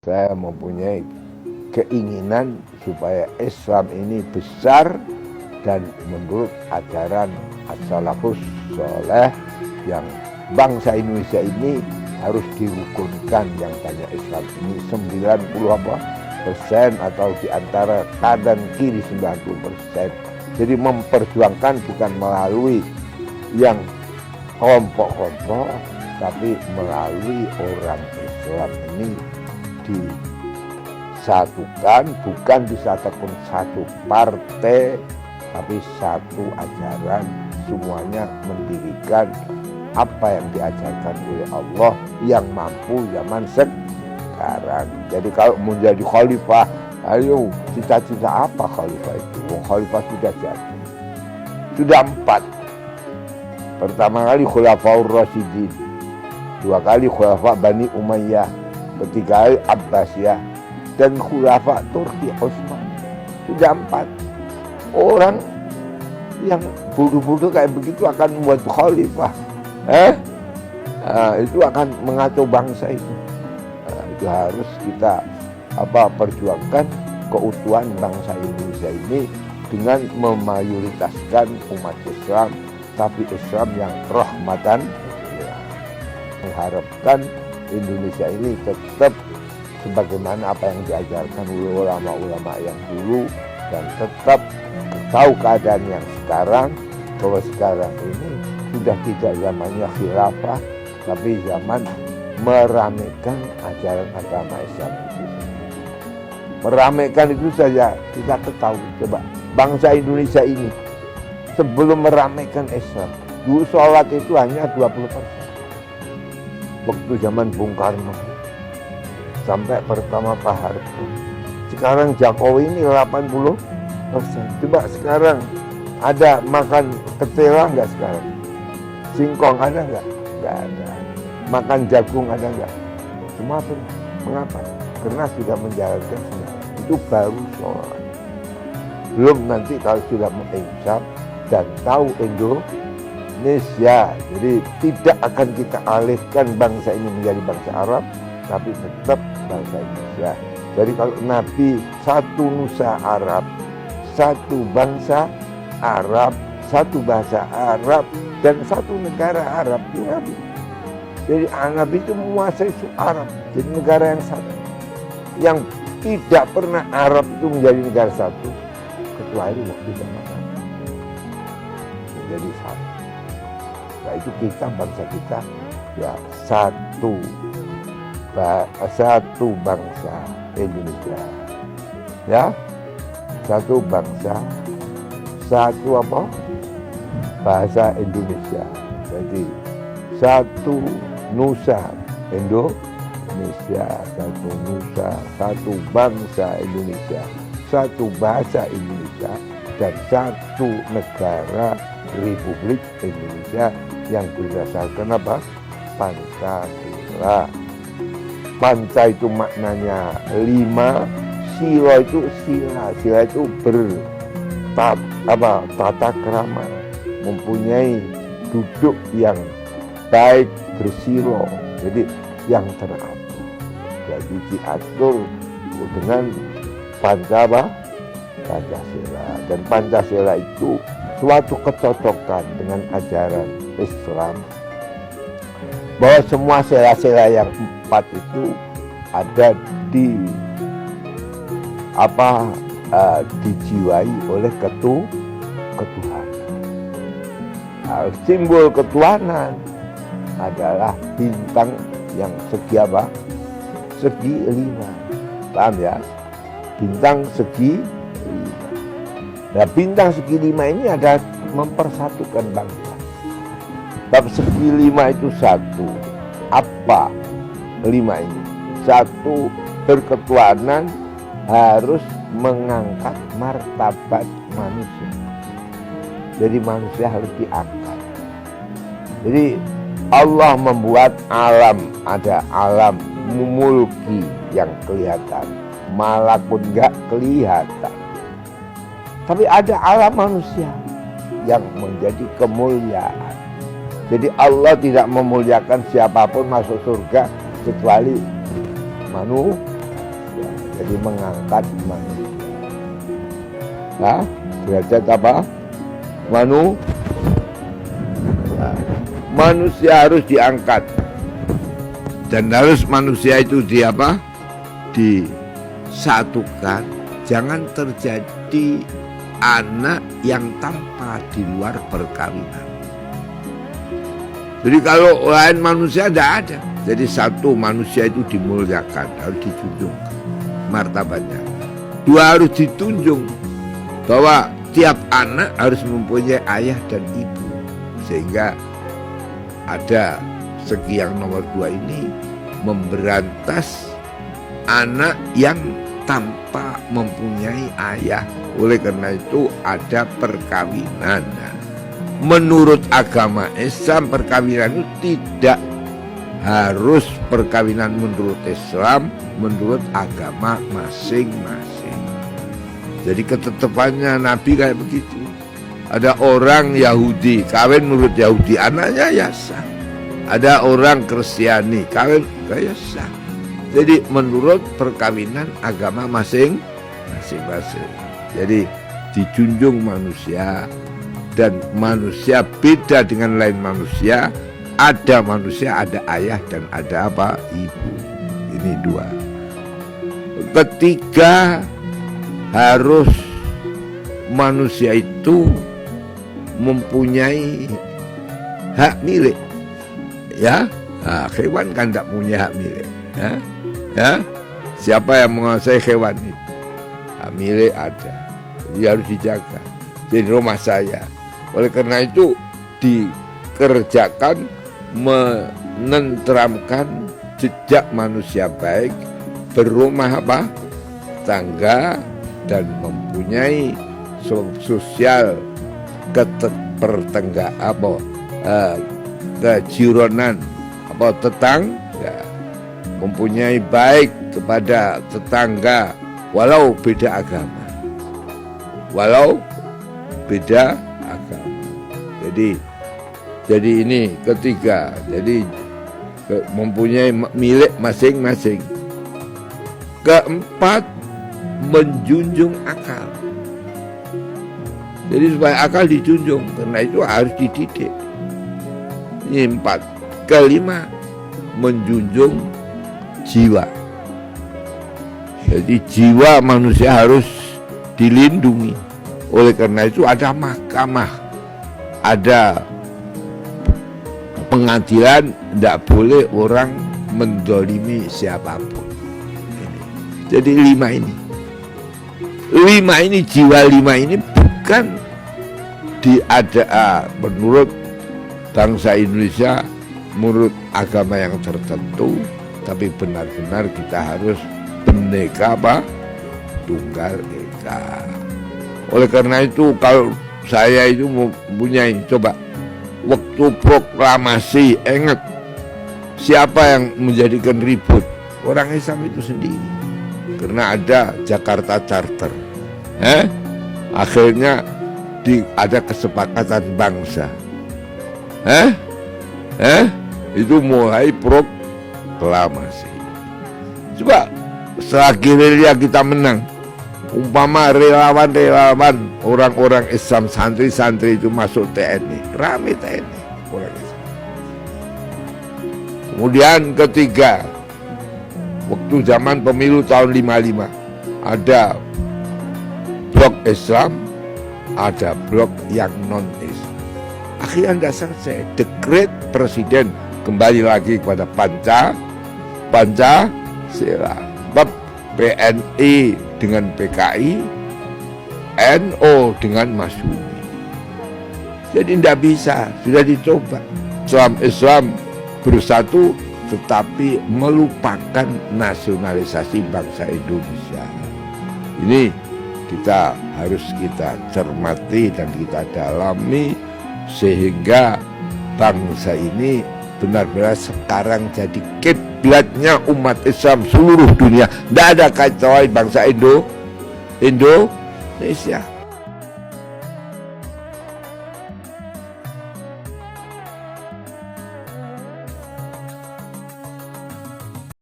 saya mempunyai keinginan supaya Islam ini besar dan menurut ajaran as-salafus sholeh, yang bangsa Indonesia ini harus dirukunkan yang banyak Islam ini 90% atau di antara kanan kiri 90%. Jadi memperjuangkan bukan melalui yang kelompok-kelompok, tapi melalui orang Islam ini disatukan, bukan disatukan satu partai, tapi satu ajaran, semuanya mendirikan apa yang diajarkan oleh Allah yang mampu zaman sekarang. Jadi kalau menjadi khalifah, ayo cita-cita apa khalifah itu? Khalifah sudah jadi, sudah 4. Pertama kali Khulafaur Rasyidin, 2 kali Khulafa Bani Umayyah, 3 kali Abbasiyah, dan Khulafa Turki Utsman. Sudah 4. Orang yang bodoh-bodoh kayak begitu akan membuat khalifah, itu akan mengacau bangsa itu. Itu harus kita perjuangkan keutuhan bangsa Indonesia ini dengan memayoritaskan umat Islam, tapi Islam yang rahmatan. Mengharapkan Indonesia ini tetap sebagaimana apa yang diajarkan oleh ulama-ulama yang dulu, dan tetap tahu keadaan yang sekarang, bahwa sekarang ini sudah tidak zamannya khilafah, tapi zaman meramaikan ajaran agama Islam itu. Meramaikan itu saja kita ketahui. Coba bangsa Indonesia ini sebelum meramaikan Islam, dulu sholat itu hanya 20%. Waktu zaman Bung Karno sampai pertama Pak Harto. Sekarang Jokowi ini 80%. Coba sekarang ada makan ketela nggak sekarang? Singkong ada nggak? Nggak ada. Makan jagung ada nggak? Semua pernah. Mengapa? Karena sudah menjalankan semua. Itu baru sholat. Belum nanti kalau sudah mengisap dan tahu Indonesia. Jadi tidak akan kita alihkan bangsa ini menjadi bangsa Arab, tapi tetap bangsa Indonesia. Jadi kalau Nabi satu nusa Arab, satu bangsa Arab, satu bahasa Arab, dan satu negara Arab, itu Nabi. Jadi Nabi itu menguasai Arab, jadi negara yang satu. Yang tidak pernah Arab itu menjadi negara satu, kecuali waktu zaman Nabi. Menjadi satu. Nah itu kita, bangsa kita ya satu bangsa Indonesia, ya satu bangsa, satu bahasa Indonesia. Jadi satu nusa Indonesia, satu nusa, satu bangsa Indonesia, satu bahasa Indonesia, dan satu negara Republik Indonesia yang berdasarkan Pancasila. Panca itu maknanya 5, sila itu sila itu tata krama, mempunyai duduk yang baik, bersilo, jadi yang teratur. Jadi diatur dengan Pancasila, dan Pancasila itu suatu kecocokan dengan ajaran Islam, bahwa semua sila-sila yang 4 itu ada dijiwai oleh ketuhanan. Simbol ketuhanan adalah bintang yang segi segi 5. Paham ya? Bintang segi 5. Nah, bintang segi 5 ini ada mempersatukan bangsa. Bab segi 5 itu satu. Apa 5 ini? Satu, berketuhanan harus mengangkat martabat manusia. Jadi manusia harus diangkat. Jadi Allah membuat alam, ada alam mulki yang kelihatan, malakut nggak kelihatan. Tapi ada alam manusia yang menjadi kemuliaan. Jadi Allah tidak memuliakan siapapun masuk surga kecuali manusia. Jadi mengangkat manusia. Nah, derajat apa? Manusia harus diangkat. Dan harus manusia itu disatukan. Jangan terjadi anak yang tanpa di luar perkawinan. Jadi kalau lain manusia tidak ada. Jadi satu manusia itu dimuliakan, harus dijunjung martabatnya. Dua, harus ditunjung bahwa tiap anak harus mempunyai ayah dan ibu. Sehingga ada segi yang nomor 2 ini memberantas anak yang tanpa mempunyai ayah. Oleh karena itu ada perkawinan. Menurut agama Islam, perkawinan itu tidak harus perkawinan menurut Islam, menurut agama masing-masing. Jadi ketetapannya Nabi kayak begitu. Ada orang Yahudi kawin menurut Yahudi, anaknya ya sah. Ada orang Kristiani kawin ya sah. Jadi menurut perkawinan agama masing-masing. Jadi dijunjung manusia. Dan manusia beda dengan lain manusia. Ada manusia, ada ayah dan ada apa? Ibu. Ini 2. Ketiga, harus manusia itu mempunyai hak milik. Ya, nah, hewan kan tidak punya hak milik. Ya, siapa yang menguasai hewan itu? Hak milik ada. Jadi harus dijaga. Jadi rumah saya. Oleh karena itu dikerjakan menenteramkan jejak manusia baik, berumah tangga dan mempunyai sosial kejironan tetangga, mempunyai baik kepada tetangga walau beda agama. Jadi ini ketiga. Jadi mempunyai milik masing-masing. Keempat, menjunjung akal. Jadi supaya akal dijunjung, karena itu harus dididik. Ini 4. Kelima, menjunjung jiwa. Jadi jiwa manusia harus dilindungi. Oleh karena itu ada mahkamah, ada pengadilan, tidak boleh orang mendolimi siapapun. Jadi 5 ini. 5 ini, jiwa 5 ini bukan menurut bangsa Indonesia, menurut agama yang tertentu, tapi benar-benar kita harus Bhinneka Tunggal Ika. Oleh karena itu kalau saya itu mempunyai, coba waktu proklamasi, ingat siapa yang menjadikan ribut? Orang Islam itu sendiri. Karena ada Jakarta Charter. Akhirnya ada kesepakatan bangsa. Itu mulai proklamasi. Coba setelah gerilya kita menang, umpama relawan-relawan orang-orang Islam, santri-santri itu masuk TNI, rame TNI orang Islam. Kemudian ketiga, waktu zaman pemilu tahun 55, ada blok Islam, ada blok yang non-Islam. Akhirnya tidak selesai. Dekret presiden kembali lagi kepada Pancasila. PNI dengan PKI, NO dengan Masyumi. Jadi tidak bisa, sudah dicoba. Islam bersatu tetapi melupakan nasionalisasi bangsa Indonesia. Ini kita cermati dan kita dalami sehingga bangsa ini benar-benar sekarang jadi kiblatnya umat Islam seluruh dunia. Tidak ada kacauan bangsa Indonesia.